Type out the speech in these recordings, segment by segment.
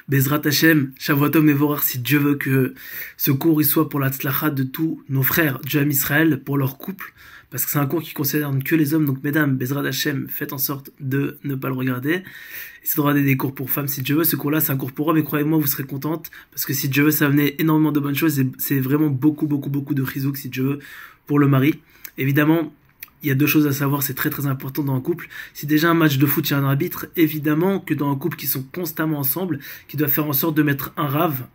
Bezrat Hashem, Shavuot Mevorach, si Dieu veut que ce cours il soit pour la tzlacha de tous nos frères du Ham Israël, pour leur couple, parce que c'est un cours qui concerne que les hommes, donc mesdames, Bezrat Hashem, faites en sorte de ne pas le regarder. Il faudra des cours pour femmes si Dieu veut. Ce cours-là, c'est un cours pour hommes, et croyez-moi, vous serez contente, parce que si Dieu veut, ça va amener énormément de bonnes choses, et c'est vraiment beaucoup de chizouk, si Dieu veut, pour le mari. Évidemment, il y a deux choses à savoir, c'est très important dans un couple. Si déjà un match de foot, il y a un arbitre, évidemment que dans un couple qui sont constamment ensemble, qui doit faire en sorte de mettre un rave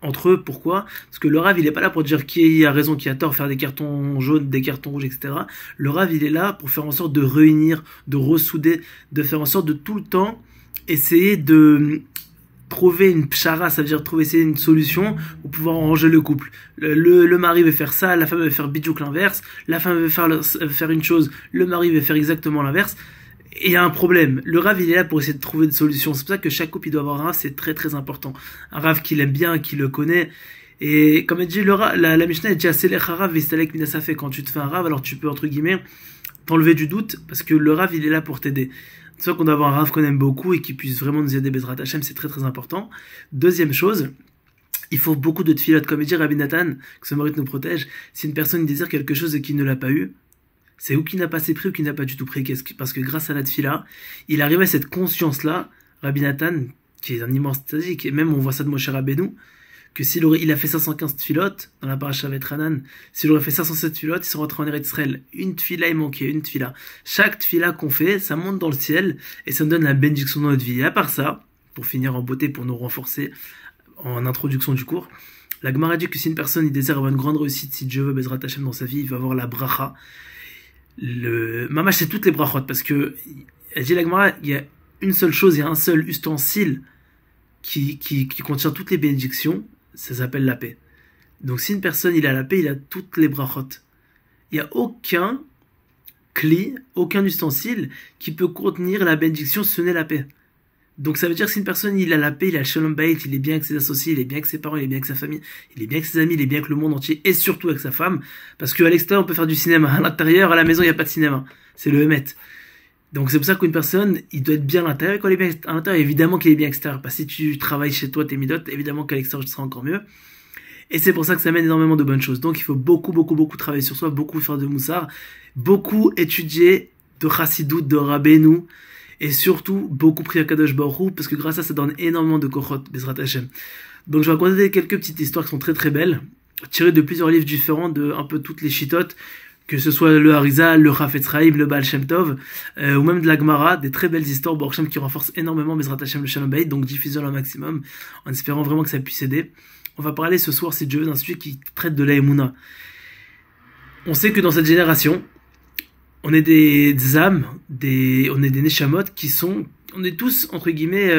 entre eux. Pourquoi? Parce que le rave, il est pas là pour dire qui a raison, qui a tort, faire des cartons jaunes, des cartons rouges, etc. Le rave, il est là pour faire en sorte de réunir, de ressouder, de faire en sorte de tout le temps essayer de trouver une pshara, ça veut dire essayer une solution pour pouvoir arranger le couple. Le mari veut faire ça, la femme veut faire bidjouk l'inverse, la femme veut faire une chose, le mari veut faire exactement l'inverse, et il y a un problème. Le Rav, il est là pour essayer de trouver une solution. C'est pour ça que chaque couple, il doit avoir un Rav, c'est très important. Un Rav qu'il aime bien, qu'il le connaît. Et comme elle dit, la Mishnah, elle dit, Aselech harav vestalek minasafek. Quand tu te fais un Rav, alors tu peux, entre guillemets, t'enlever du doute, parce que le Rav, il est là pour t'aider. C'est sûr qu'on doit avoir un Rav qu'on aime beaucoup et qui puisse vraiment nous aider, Bezrat Hashem, c'est très important. Deuxième chose, il faut beaucoup de tfilot. Comme il dit Rabbi Nathan, que ce mérite nous protège, si une personne désire quelque chose et qu'il ne l'a pas eu, c'est ou qu'il n'a pas assez pris ou qu'il n'a pas du tout pris. Parce que grâce à la tfila, il arrive à cette conscience-là, Rabbi Nathan, qui est un immense tzaddik, et même on voit ça de Moshe Rabbeinu, que il a fait 515 tfilotes dans la paracha Vetranan, s'il aurait fait 507 tfilotes, il serait rentré en Eretz Israël. Une tfila, il manquait, une tfila. Chaque tfila qu'on fait, ça monte dans le ciel et ça nous donne la bénédiction dans notre vie. Et à part ça, pour finir en beauté, pour nous renforcer en introduction du cours, la Gemara dit que si une personne il désire avoir une grande réussite, si Dieu veut Bezrat Hashem dans sa vie, il va avoir la bracha. Mamash, c'est toutes les brachot, parce que, elle dit la Gemara, il y a une seule chose, il y a un seul ustensile qui contient toutes les bénédictions, ça s'appelle la paix. Donc si une personne il a la paix, il a toutes les brachot. Il n'y a aucun cli, aucun ustensile qui peut contenir la bénédiction, ce n'est la paix. Donc ça veut dire que si une personne il a la paix, il a le shalom bayit, il est bien avec ses associés, il est bien avec ses parents, il est bien avec sa famille, il est bien avec ses amis, il est bien avec le monde entier et surtout avec sa femme, parce qu'à l'extérieur on peut faire du cinéma, à l'intérieur, à la maison il n'y a pas de cinéma, c'est le Hémet. Donc c'est pour ça qu'une personne, il doit être bien à l'intérieur, et quand il est bien à l'intérieur, évidemment qu'il est bien à l'extérieur, parce que si tu travailles chez toi tes midot, évidemment qu'à l'extérieur tu seras encore mieux. Et c'est pour ça que ça mène énormément de bonnes choses. Donc il faut beaucoup travailler sur soi, beaucoup faire de moussar, beaucoup étudier de chassidut, de Rabbeinu, et surtout beaucoup prier à Kadosh Baruch Hu, parce que grâce à ça, ça donne énormément de kochot, Bezrat Hashem. Donc je vais raconter quelques petites histoires qui sont très belles, tirées de plusieurs livres différents, de un peu toutes les chitotes, que ce soit le Harizal, le Chafetz Chaim, le Baal Shem Tov, ou même de la Gemara, des très belles histoires, Baruch Hashem, qui renforcent énormément Bezrat Hashem le Shalom Bayit, donc diffusons au maximum, en espérant vraiment que ça puisse aider. On va parler ce soir, si Dieu veut, d'un sujet qui traite de la Emouna. On sait que dans cette génération, on est des âmes, on est des neshamot on est tous, entre guillemets,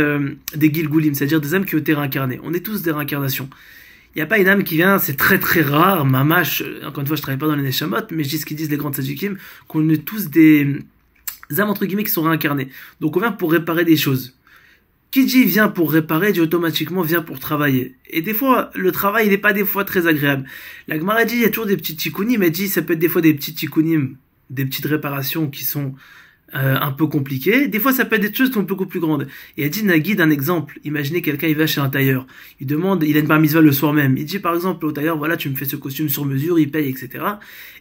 des gilgulim, c'est-à-dire des âmes qui ont été réincarnées. On est tous des réincarnations. Il n'y a pas une âme qui vient, c'est très rare, mamash, encore une fois, je travaille pas dans les neshamot, mais je dis ce qu'ils disent les grands tzadikim, qu'on est tous des âmes, entre guillemets, qui sont réincarnées. Donc on vient pour réparer des choses. Qui dit vient pour réparer, dit automatiquement vient pour travailler. Et des fois, le travail, il n'est pas des fois très agréable. La Gemara dit, il y a toujours des petits tikkunim, elle dit, ça peut être des fois des petits tikkunim, des petites réparations qui sont un peu compliquées. Des fois, ça peut être des choses qui sont beaucoup plus grandes. Et elle dit, Nagui, d'un exemple. Imaginez quelqu'un, il va chez un tailleur. Il demande, il a une bar mitzvah le soir même. Il dit, par exemple, au tailleur, voilà, tu me fais ce costume sur mesure, il paye, etc.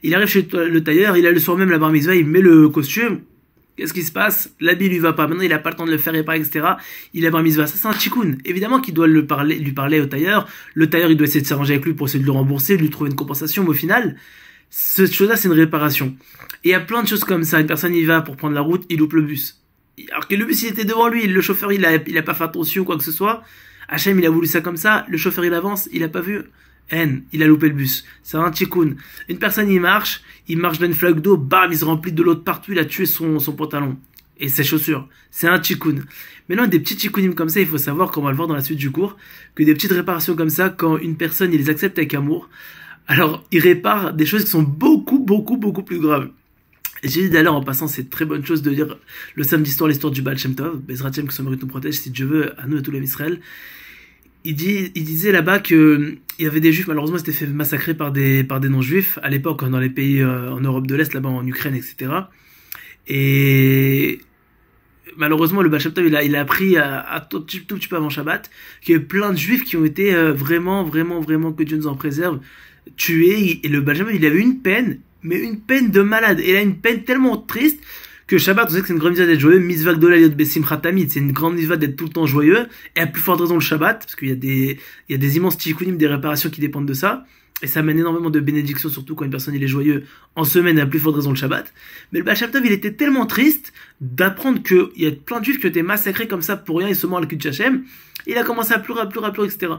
Il arrive chez le tailleur, il a le soir même la bar mitzvah, il met le costume. Qu'est-ce qui se passe? L'habit lui va pas. Maintenant, il a pas le temps de le faire réparer, etc. Il a bar mitzvah. Ça, c'est un tikkun. Évidemment qu'il doit lui parler au tailleur. Le tailleur, il doit essayer de s'arranger avec lui pour essayer de le rembourser, de lui trouver une compensation. Mais au final, cette chose-là, c'est une réparation. Et il y a plein de choses comme ça. Une personne y va pour prendre la route, il loupe le bus. Alors que le bus, il était devant lui. Le chauffeur, il a pas fait attention ou quoi que ce soit. Hachem, il a voulu ça comme ça. Le chauffeur, il avance, il a pas vu. Il a loupé le bus. C'est un tikkun. Une personne, il marche dans une flaque d'eau, bam, il se remplit de l'eau de partout, il a tué son pantalon. Et ses chaussures. C'est un tikkun. Maintenant, des petits tikkunim comme ça, il faut savoir, comme on va le voir dans la suite du cours, que des petites réparations comme ça, quand une personne, il les accepte avec amour, alors, il répare des choses qui sont beaucoup plus graves. Et j'ai dit d'ailleurs, en passant, c'est très bonne chose de lire le samedi soir, l'histoire du Baal Shem Tov, Bezrat Hashem, que son mérite nous protège, si Dieu veut, à nous et à tout l'Israël. Il disait là-bas que il y avait des juifs, malheureusement, s'étaient fait massacrer par des non-juifs, à l'époque, dans les pays, en Europe de l'Est, là-bas, en Ukraine, etc. Et malheureusement, le Baal Shem Tov, il a appris à tout petit peu avant Shabbat qu'il y a plein de juifs qui ont été vraiment, que Dieu nous en préserve, tués. Et le Baal Shem Tov, il avait une peine, mais une peine de malade. Et il a une peine tellement triste que Shabbat, on sait que c'est une grande mitzvah d'être joyeux. Mitzvah Gdola Liot Besimchat Tamid, c'est une grande mitzvah d'être tout le temps joyeux. Et à plus forte raison le Shabbat, parce qu'il y a des immenses tikkunim, des réparations qui dépendent de ça. Et ça amène énormément de bénédictions, surtout quand une personne il est joyeux en semaine, à plus forte raison le Shabbat. Mais le Baal Shem Tov, il était tellement triste d'apprendre qu'il y a plein de juifs qui ont été massacrés comme ça pour rien, et seulement à l'Kut Hashem. Il a commencé à pleurer, etc.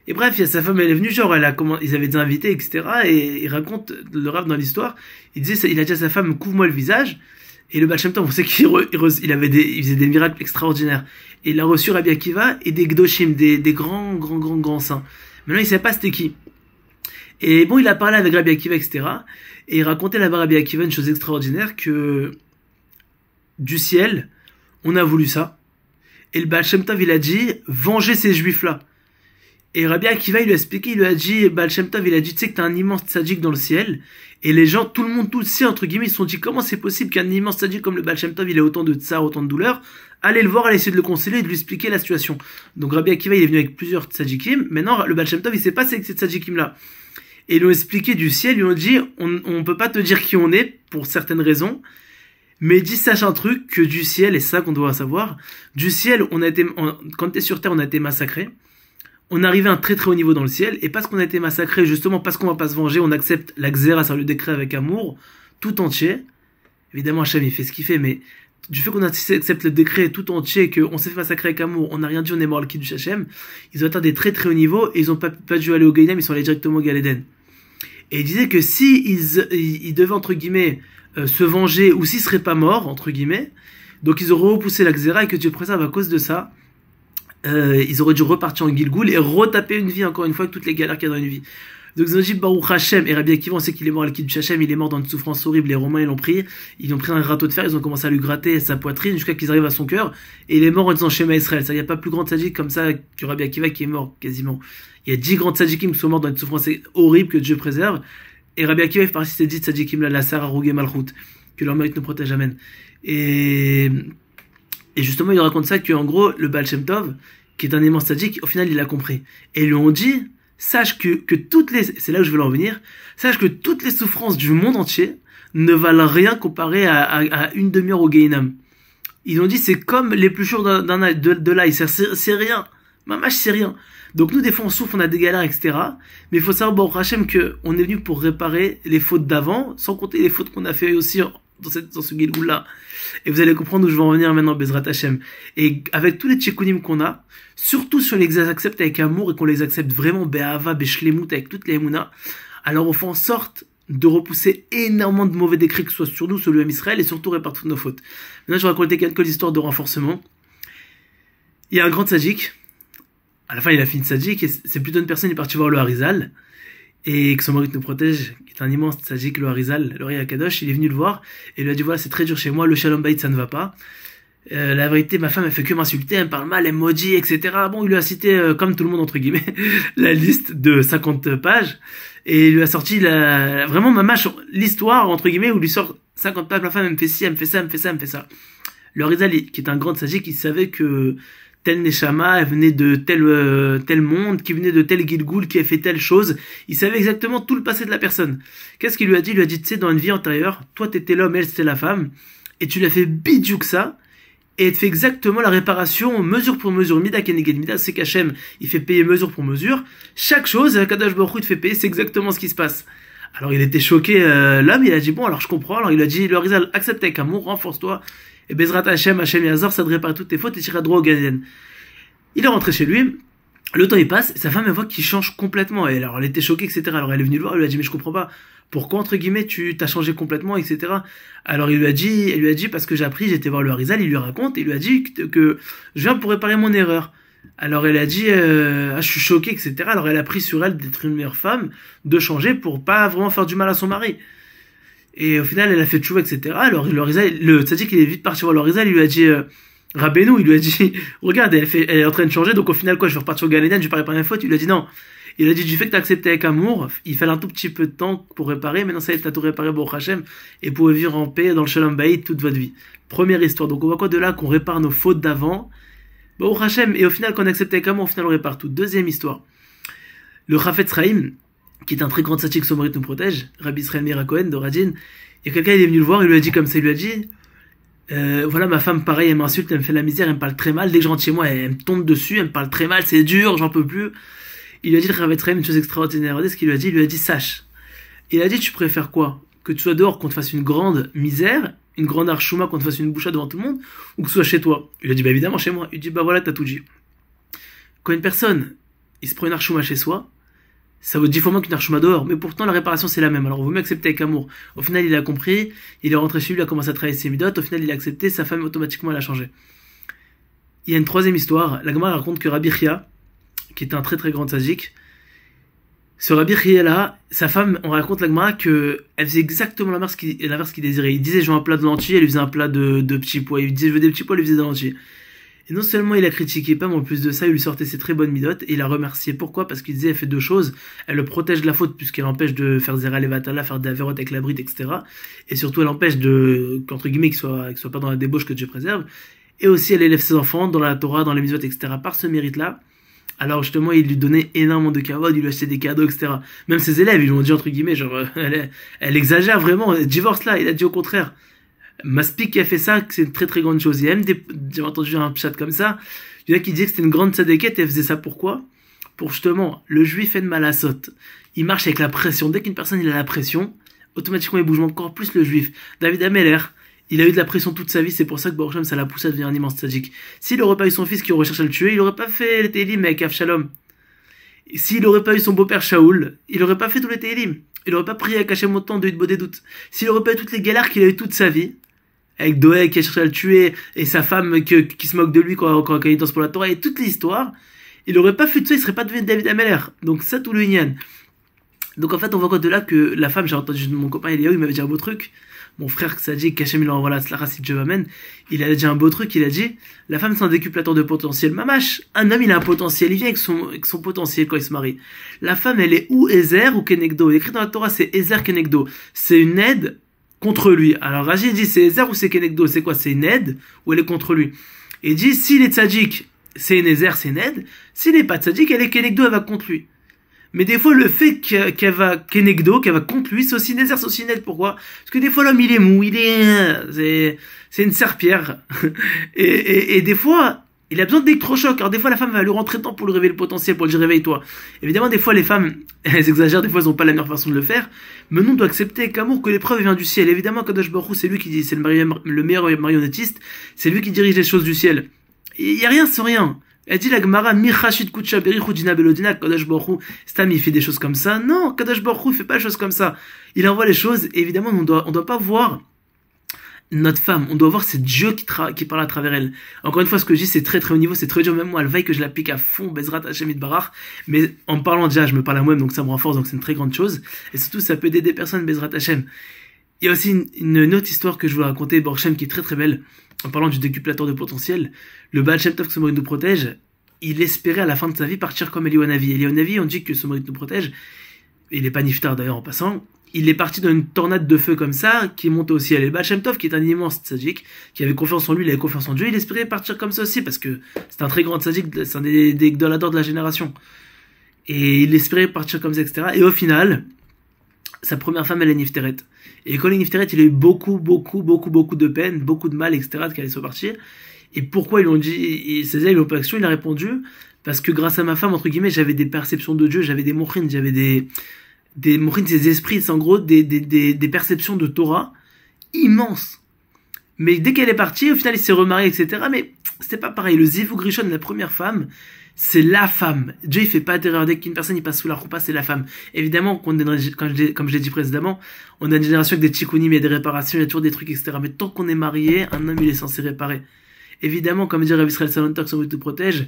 Et bref, il y a sa femme, elle est venue, genre, ils avaient des invités, etc. Et il raconte le Rav dans l'histoire. Il a dit à sa femme, couvre-moi le visage. Et le Baal Shem Tov, on sait qu'il faisait des miracles extraordinaires. Et il a reçu Rabbi Akiva et des Gdoshim, des grands saints. Maintenant, il savait pas c'était qui. Et bon, il a parlé avec Rabbi Akiva, etc. Et il racontait là-bas à Rabbi Akiva une chose extraordinaire, que du ciel, on a voulu ça. Et le Baal Shem Tov, il a dit, vengez ces juifs-là. Et Rabbi Akiva, il lui a expliqué, il lui a dit, Baal Shem Tov, il a dit, tu sais que t'as un immense tzaddik dans le ciel. Et les gens, tout le monde, tout le ciel, entre guillemets, ils se sont dit, comment c'est possible qu'un immense tzaddik comme le Baal Shem Tov, il ait autant de tsar, autant de douleurs? Allez le voir, allez essayer de le consoler et de lui expliquer la situation. Donc Rabbi Akiva, il est venu avec plusieurs tzaddikim. Maintenant, le Baal Shem Tov, il sait pas c'est ces tzaddikim-là. Et ils lui ont expliqué du ciel, ils lui ont dit, on peut pas te dire qui on est, pour certaines raisons. Mais dis, sache un truc, que du ciel, et c'est ça qu'on doit savoir, du ciel, quand t'es sur terre, on a été massacrés. On arrivait à un très haut niveau dans le ciel, et parce qu'on a été massacré, justement parce qu'on va pas se venger, on accepte la xéra, ça le décret avec amour, tout entier. Évidemment, Hachem, il fait ce qu'il fait, mais du fait qu'on accepte le décret tout entier, qu'on s'est fait massacrer avec amour, on n'a rien dit, on est mort le kid du Hachem, ils ont atteint des très hauts niveaux, et ils ont pas dû aller au Gaïnam, ils sont allés directement au Gan Eden. Et il disait que si ils devaient, entre guillemets, se venger, ou s'ils seraient pas morts, entre guillemets, donc ils auraient repoussé la xéra, et que Dieu préserve à cause de ça, ils auraient dû repartir en Gilgoul et retaper une vie encore une fois avec toutes les galères qu'il y a dans une vie. Donc ils ont dit Baruch Hashem, et Rabbi Akiva, on sait qu'il est mort à l'équipe du Hashem, il est mort dans une souffrance horrible, les Romains ils l'ont pris un râteau de fer, ils ont commencé à lui gratter sa poitrine jusqu'à qu'ils arrivent à son cœur, et il est mort en disant Shema Israël. Ça, il n'y a pas plus grand tzaddik comme ça que Rabbi Akiva qui est mort quasiment. Il y a 10 grands tzaddikim qui sont morts dans une souffrance horrible que Dieu préserve, et Rabbi Akiva fait partie de ces 10 tzaddikim là, la Sarah Rougé Malchut, que leur mérite nous protège, amen. Et justement il raconte ça, qu'en gros le Baal Shem Tov, qui est un immense tzaddik, au final il a compris. Et ils lui ont dit, sache que c'est là où je veux en venir, sache que toutes les souffrances du monde entier ne valent rien comparé à une demi-heure au Gehinam. Ils ont dit, c'est comme l'épluchure de l'ail, c'est rien. Mamash, c'est rien. Donc nous, des fois, on souffre, on a des galères, etc. Mais il faut savoir, Baruch Hashem, qu'on est venu pour réparer les fautes d'avant, sans compter les fautes qu'on a fait aussi dans ce Gilgoul-là. Et vous allez comprendre où je vais en venir maintenant, Bezrat Hashem. Et avec tous les tchekounim qu'on a, surtout si on les accepte avec amour et qu'on les accepte vraiment be'ava, be'shlemut, avec toutes les émounas, alors on fait en sorte de repousser énormément de mauvais décrets, que ce soit sur nous, sur le Israël, et surtout réparer toutes nos fautes. Maintenant, je vais raconter quelques histoires de renforcement. Il y a un grand tzaddik, à la fin il a fini tzaddik, et c'est plutôt une personne qui est partie voir le Harizal, et que son mari nous protège, qui est un immense tzaddik, le Harizal, le Ri Akadosh, il est venu le voir, et il lui a dit, voilà, c'est très dur chez moi, le Shalom Bayit, ça ne va pas. La vérité, ma femme, elle fait que m'insulter, elle me parle mal, elle me maudit, etc. Bon, il lui a cité, comme tout le monde, entre guillemets, la liste de 50 pages, et il lui a sorti vraiment, l'histoire, entre guillemets, où il lui sort 50 pages, ma femme, elle me fait ci, elle me fait ça, elle me fait ça, elle me fait ça. Le Harizal, qui est un grand tzaddik, il savait que tel Neshama, elle venait de tel monde, qui venait de tel Gilgoul, qui a fait telle chose. Il savait exactement tout le passé de la personne. Qu'est-ce qu'il lui a dit? Il lui a dit, tu sais, dans une vie antérieure, toi t'étais l'homme, elle c'était la femme, et tu l'as fait bidou que ça, et elle te fait exactement la réparation, mesure pour mesure, mida keneged mida, c'est qu'Hachem, il fait payer mesure pour mesure. Chaque chose, Kadosh Baruch Hu te fait payer, c'est exactement ce qui se passe. Alors il était choqué, l'homme, il a dit, bon, alors je comprends, alors il a dit, le Harizal, accepte avec amour, renforce-toi, et Bezrat Hashem, Hashem Yazor, ça te répare toutes tes fautes et t'iras droit au Gan Eden. Il est rentré chez lui, le temps il passe, et sa femme elle voit qu'il change complètement, et alors elle était choquée, etc. Alors elle est venue le voir, elle lui a dit, mais je comprends pas, pourquoi entre guillemets tu t'as changé complètement, etc. Alors elle lui a dit, parce que j'ai appris, j'étais voir le Harizal, il lui raconte, il lui a dit que je viens pour réparer mon erreur. Alors elle a dit, je suis choquée, etc. Alors elle a pris sur elle d'être une meilleure femme, de changer pour pas vraiment faire du mal à son mari. Et au final, elle a fait tchouva, etc. Alors, le tzaddik, il est vite parti voir le Harizal, il lui a dit, Rabbeinu, il lui a dit, regarde, elle est en train de changer, donc au final, quoi, je vais repartir au Gan Eden, je vais pas réparer mes fautes. Il lui a dit non. Il a dit, du fait que tu as accepté avec amour, il fallait un tout petit peu de temps pour réparer, maintenant ça y est, t'as tout réparé, Baruch Hashem, et vous pouvez vivre en paix dans le Shalom Bayit toute votre vie. Première histoire. Donc on voit quoi de là qu'on répare nos fautes d'avant, Baruch Hashem, et au final, quand on accepte avec amour, au final on répare tout. Deuxième histoire. Le Chafetz Chaim, qui est un très grand tzaddik, son mérite nous protège, Rabbi Israël Meir Cohen de Radin, il y a quelqu'un, il est venu le voir, il lui a dit comme ça, il lui a dit, voilà, ma femme, pareil, elle m'insulte, elle me fait la misère, elle me parle très mal, dès que je rentre chez moi, elle me tombe dessus, elle me parle très mal, c'est dur, j'en peux plus. Il lui a dit, le Chafetz Chaim, une chose extraordinaire. Regardez ce qu'il lui a dit, sache. Il a dit, tu préfères quoi? Que tu sois dehors, qu'on te fasse une grande misère, une grande archouma, qu'on te fasse une boucha devant tout le monde, ou que tu sois chez toi? Il lui a dit, bah évidemment, chez moi. Il lui dit, bah voilà, t'as tout dit. Quand une personne, il se prend une archouma chez soi, ça vaut 10 fois moins qu'une archouma dehors, mais pourtant la réparation c'est la même. Alors il vaut mieux accepter avec amour. Au final, il a compris, il est rentré chez lui, il a commencé à travailler ses midot, au final, il a accepté, sa femme automatiquement elle a changé. Il y a une troisième histoire. La Gemara raconte que Rabbi Chia, qui est un très très grand tzaddik, ce Rabbi Chia là, sa femme, on raconte la Gemara que elle faisait exactement l'inverse qu'il désirait. Il disait je veux un plat de lentilles, elle lui faisait un plat de petits pois. Il disait je veux des petits pois, elle lui faisait des lentilles. Et non seulement il a critiqué pas, mais en plus de ça, il lui sortait ses très bonnes midotes et il a remercié. Pourquoi? Parce qu'il disait elle fait deux choses. Elle le protège de la faute puisqu'elle empêche de faire zera levatala, faire des avérotes avec la bride, etc. Et surtout elle empêche qu'entre guillemets, qu'il soit pas dans la débauche que Dieu préserve. Et aussi elle élève ses enfants dans la Torah, dans les mitzvot, etc. Par ce mérite-là. Alors justement, il lui donnait énormément de kavod, il lui achetait des cadeaux, etc. Même ses élèves, ils lui ont dit entre guillemets, genre, elle exagère vraiment, divorce là. Il a dit au contraire. Maspik qui a fait ça, que c'est une très très grande chose. Il y a même j'ai entendu un chat comme ça, il y en a qui disaient que c'était une grande tzadékette et elle faisait ça pourquoi? Pour justement, le juif fait de mal à saute. Il marche avec la pression. Dès qu'une personne il a la pression, automatiquement il bouge encore plus le juif. David Ameller, il a eu de la pression toute sa vie, c'est pour ça que Baruch Hashem ça l'a poussé à devenir un immense tzaddik. S'il n'aurait pas eu son fils qui aurait cherché à le tuer, il n'aurait pas fait les Télim avec Avshalom. S'il n'aurait pas eu son beau-père Shaoul, il n'aurait pas fait tous les Télim. Il n'aurait pas prié à cacher autant de Hitbo des doutes. S'il n'aurait pas eu toutes les galères qu'il a eu toute sa vie, avec Doeg qui a cherché à le tuer, et sa femme qui se moque de lui quand il danse pour la Torah, et toute l'histoire, il n'aurait pas fait tout ça, il serait pas devenu David Ameller. Donc ça, tout le Inyan. Donc en fait, on voit quoi de là que la femme, j'ai entendu mon copain Eliaou, il m'avait dit un beau truc, mon frère Ksadi, Kachem il envoie la Tzlacha si Dieu m'amène, il a dit un beau truc, il a dit, la femme c'est un décuplateur de potentiel. Mamash, un homme il a un potentiel, il vient avec son potentiel quand il se marie. La femme elle est ou Ezer ou Kenegdo. Il est écrit dans la Torah, c'est Ezer Kenegdo. C'est une aide contre lui. Alors Rashi dit c'est Ezer ou c'est Kenegdo, c'est quoi? C'est une aide ou elle est contre lui? Et il dit s'il est tzaddik, c'est une Ezer, c'est une aide. S'il n'est pas tzaddik, elle est Kenegdo, elle va contre lui. Mais des fois le fait qu'elle va Kenegdo, qu'elle va contre lui, c'est aussi une Ezer, c'est aussi une aide. Pourquoi? Parce que des fois l'homme il est mou, c'est une serpillère. et des fois il a besoin d'électrochoc. Alors des fois la femme va lui rentrer dedans pour lui révéler le potentiel, pour lui dire réveille-toi. Évidemment des fois les femmes, elles exagèrent, des fois elles n'ont pas la meilleure façon de le faire. Mais nous on doit accepter avec amour que l'épreuve vient du ciel. Évidemment Kadosh Baruch Hu, c'est lui qui dit, c'est le meilleur marionnettiste, c'est lui qui dirige les choses du ciel. Il y a rien sans rien. Elle dit la Gemara, Mirachit Kutsha Berichu Dina Belodina, Kadosh Baruch Hu, Stam il fait des choses comme ça. Non, Kadosh Baruch Hu fait pas des choses comme ça. Il envoie les choses, et évidemment on doit pas voir notre femme, on doit voir c'est Dieu qui parle à travers elle. Encore une fois, ce que je dis, c'est très très haut niveau, c'est très dur, même moi, elle veille que je l'applique à fond, Bezrat Hashem Barach, mais en parlant déjà, je me parle à moi-même, donc ça me renforce, donc c'est une très grande chose, et surtout, ça peut aider des personnes, Bezrat Hashem. Il y a aussi une autre histoire que je voulais raconter, Borchem, qui est très très belle, en parlant du décuplateur de potentiel. Le Baal Shem Tov, que Somorit nous protège, il espérait à la fin de sa vie partir comme Eliyahu Hanavi. Eliyahu Hanavi, on dit que Somorit nous protège, il est pas niftar d'ailleurs en passant, il est parti dans une tornade de feu comme ça, qui monte au ciel. Et le Baal Shem Tov, qui est un immense tzaddik, qui avait confiance en lui, il avait confiance en Dieu, il espérait partir comme ça aussi, parce que c'est un très grand tzaddik, c'est un des gdoladors de la génération. Et il espérait partir comme ça, etc. Et au final, sa première femme, elle est nifteret. Et quand il est nifteret, il a eu beaucoup de peine, beaucoup de mal, etc., qu'elle allait se partir. Et pourquoi ils l'ont dit, ses ailes, ils n'ont pas action, il a répondu, parce que grâce à ma femme, entre guillemets, j'avais des perceptions de Dieu, j'avais des mochines, j'avais des mochines, des esprits, c'est en gros des perceptions de Torah immenses. Mais dès qu'elle est partie, au final, il s'est remarié, etc. Mais c'était pas pareil. Le Zivug Rishon, la première femme, c'est la femme. Dieu, il fait pas d'erreur. Dès qu'une personne, il passe sous la roupa, c'est la femme. Évidemment, comme je l'ai dit précédemment, on a une génération avec des tikkunim, il y a des réparations, il y a toujours des trucs, etc. Mais tant qu'on est marié, un homme, il est censé réparer. Évidemment, comme dit Rabbi Israël Salonta, que son te protège,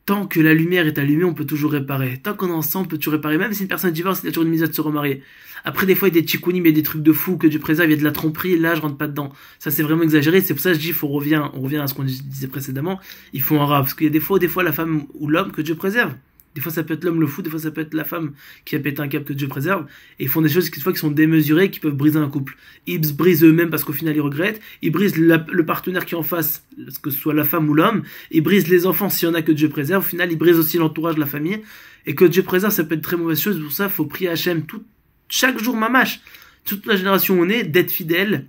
tant que la lumière est allumée, on peut toujours réparer. Tant qu'on est ensemble, on peut toujours réparer. Même si une personne divorce, il y a toujours une mise à se remarier. Après, des fois, il y a des tikkunim, il y a des trucs de fou que Dieu préserve, il y a de la tromperie, là, je rentre pas dedans. Ça, c'est vraiment exagéré. C'est pour ça que je dis, on revient à ce qu'on disait précédemment. Il faut un rat. Parce qu'il y a des fois, la femme ou l'homme que Dieu préserve. Des fois, ça peut être l'homme le fou, des fois, ça peut être la femme qui a pété un câble, que Dieu préserve. Et ils font des choses qui sont démesurées, qui peuvent briser un couple. Ils se brisent eux-mêmes parce qu'au final, ils regrettent. Ils brisent le partenaire qui est en face, que ce soit la femme ou l'homme. Ils brisent les enfants s'il y en a que Dieu préserve. Au final, ils brisent aussi l'entourage de la famille. Et que Dieu préserve, ça peut être très mauvaise chose. Pour ça, il faut prier Hachem chaque jour, mamache. Toute la génération où on est, d'être fidèle,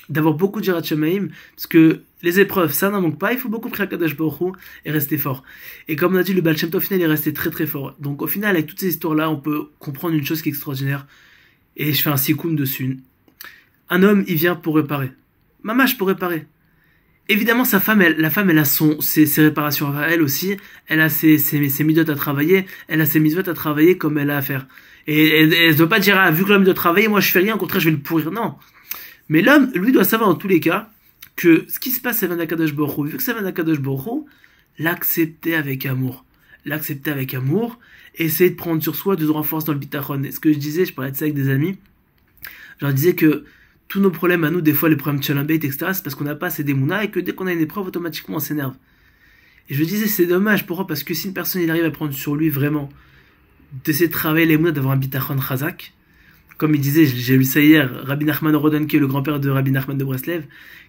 d'avoir beaucoup de Yirat Shamayim, parce que les épreuves, ça n'en manque pas, il faut beaucoup prier à Kadosh Baruch Hu et rester fort. Et comme on a dit, le Baal Shem Tov, au final, il est resté très très fort. Donc au final, avec toutes ces histoires-là, on peut comprendre une chose qui est extraordinaire, et je fais un sikoum dessus. Un homme, il vient pour réparer. Mamache pour réparer. Évidemment, la femme, elle a ses réparations à elle aussi, elle a ses midotes à travailler, elle a ses mitzvot à travailler comme elle a à faire. Et elle ne doit pas dire, ah, vu que l'homme doit travailler, moi je fais rien, au contraire je vais le pourrir. Non. Mais l'homme, lui, doit savoir dans tous les cas que ce qui se passe, c'est Vanakadosh Baruch Hu. Vu que c'est Vanakadosh Baruch Hu, l'accepter avec amour. L'accepter avec amour, essayer de prendre sur soi, de renforcer dans le bitachon. Et ce que je disais, je parlais de ça avec des amis, je leur disais que tous nos problèmes à nous, des fois les problèmes de shalom bait, etc., c'est parce qu'on n'a pas assez d'émouna et que dès qu'on a une épreuve, automatiquement on s'énerve. Et je disais, c'est dommage. Pourquoi? Parce que si une personne il arrive à prendre sur lui vraiment, d'essayer de travailler l'émouna, d'avoir un bitachon chazak, comme il disait, j'ai lu ça hier, Rabbi Nachman Rodon, qui est le grand-père de Rabbi Nachman de Breslev,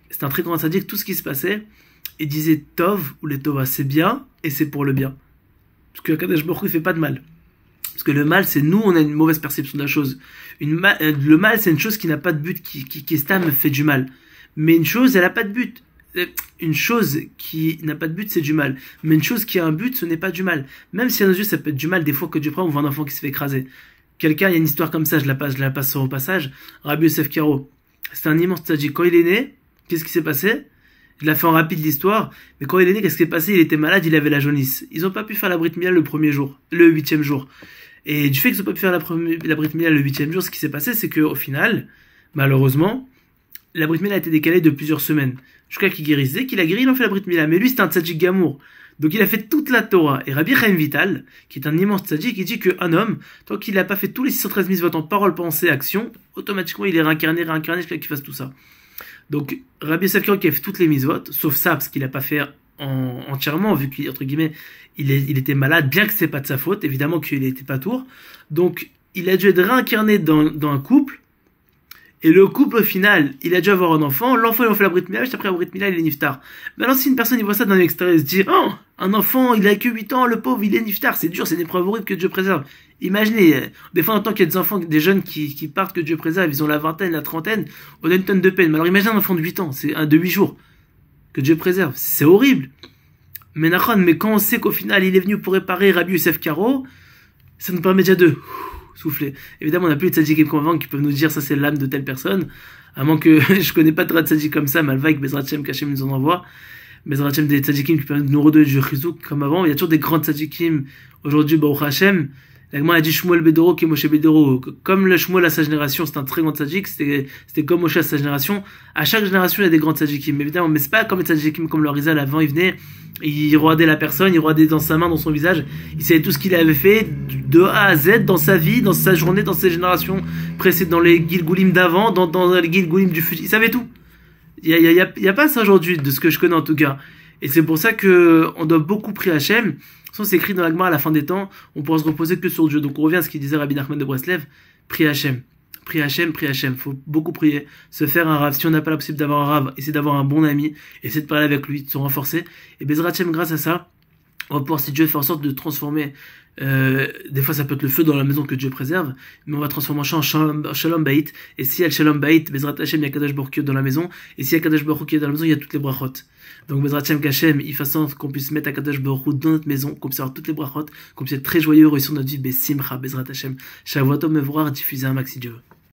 c'est un très grand sadique, tout ce qui se passait, il disait Tov ou les Tova, c'est bien et c'est pour le bien. Parce que Kadosh Baruch Hu, il fait pas de mal. Parce que le mal, c'est nous, on a une mauvaise perception de la chose. Le mal, c'est une chose qui n'a pas de but, qui est stable, fait du mal. Mais une chose, elle n'a pas de but. Une chose qui n'a pas de but, c'est du mal. Mais une chose qui a un but, ce n'est pas du mal. Même si à nos yeux, ça peut être du mal, des fois que Dieu prend, on voit un enfant qui se fait écraser. Quelqu'un, il y a une histoire comme ça, je la passe au passage. Rabbi Yosef Karo, c'est un immense tzaddik. Quand il est né, qu'est-ce qui s'est passé? Je la fais en rapide l'histoire, mais quand il est né, qu'est-ce qui s'est passé? Il était malade, il avait la jaunisse. Ils n'ont pas pu faire la Brit Mila le 8e jour. Et du fait qu'ils n'ont pas pu faire la Brit Mila le 8e jour, ce qui s'est passé, c'est qu'au final, malheureusement, la Brit Mila a été décalée de plusieurs semaines. Jusqu'à qu'il guérissait, qu'il a guéri, il en fait la Brit Mila. Mais lui, c'est un tzaddik gamour. Donc il a fait toute la Torah. Et Rabbi Chaim Vital, qui est un immense tzaddik, il dit qu'un homme, tant qu'il n'a pas fait tous les 613 mitzvot en parole, pensée, action, automatiquement il est réincarné jusqu'à qu'il fasse tout ça. Donc Rabbi Yosef Karo qui a fait toutes les mitzvot, sauf ça, parce qu'il n'a pas fait entièrement, vu qu'il, entre guillemets, il était malade, bien que c'est pas de sa faute, évidemment qu'il n'était pas tour. Donc il a dû être réincarné dans un couple, et le couple, au final, il a dû avoir un enfant. L'enfant, il a fait la Brit Mila, juste après la Brit Mila, il est niftar. Maintenant, si une personne, il voit ça d'un extérieur, il se dit, oh, un enfant, il a que 8 ans, le pauvre, il est niftar. C'est dur, c'est une épreuve horrible que Dieu préserve. Imaginez, des fois, on entend qu'il y a des enfants, des jeunes qui partent que Dieu préserve, ils ont la vingtaine, la trentaine, on a une tonne de peine. Mais alors, imaginez un enfant de 8 ans, c'est un de 8 jours, que Dieu préserve. C'est horrible. Mais quand on sait qu'au final, il est venu pour réparer Rabbi Yosef Karo, ça nous permet déjà de souffler. Évidemment, on n'a plus de tzadikim convaincants qui peuvent nous dire ça c'est l'âme de telle personne. À moins que je connais pas de tzadik comme ça, malva que Bezrat Hashem Kachem nous en envoie. Bezrat Hashem des tzadikim qui peuvent nous redonner du chizouk comme avant. Il y a toujours des grands tzadikim aujourd'hui, Baruch Hashem. La Gemara a dit Shmuel Bedoro qui est Moshe Bedoro. Comme le Shmuel à sa génération, c'est un très grand tzadik, c'était comme Moshe à sa génération. À chaque génération, il y a des grands tzadikim. Évidemment, mais c'est pas comme les tzadikim comme le Rizal avant, il venait, il regardait la personne, il regardait dans sa main, dans son visage, il savait tout ce qu'il avait fait de A à Z dans sa vie, dans sa journée, dans ses générations précédentes, dans les Gilgoulim d'avant, dans les Gilgoulim du futur. Il savait tout. Il y a pas ça aujourd'hui, de ce que je connais en tout cas. Et c'est pour ça que on doit beaucoup prier Hachem. C'est écrit dans la Gemara à la fin des temps, on pourra se reposer que sur Dieu. Donc on revient à ce qu'il disait Rabbi Nachman de Breslev, prier Hachem. Prier Hachem, prier Hachem. Faut beaucoup prier. Se faire un rave. Si on n'a pas la possibilité d'avoir un rave, essayer d'avoir un bon ami, essayer de parler avec lui, de se renforcer. Et Bezrat Hachem, grâce à ça, on va pouvoir, si Dieu fait en sorte de transformer, des fois ça peut être le feu dans la maison que Dieu préserve, mais on va transformer en Shalom Bayit. Et si il y a le Shalom Bayit, Bezrat Hachem, il y a Kadosh Baruch Hu dans la maison. Et s'il y a Kadosh Baruch Hu qui est dans la maison, il y a toutes les brachot. Donc Bezrat Hachem Kachem, il fasse en sorte qu'on puisse mettre à Kadosh Baruch Hu dans notre maison, qu'on puisse avoir toutes les brachot, qu'on puisse être très joyeux, heureux sur notre vie, Bessimcha, Bezrat Hachem. Shavuot Tov Mevorach, diffuser un max si Dieu veut.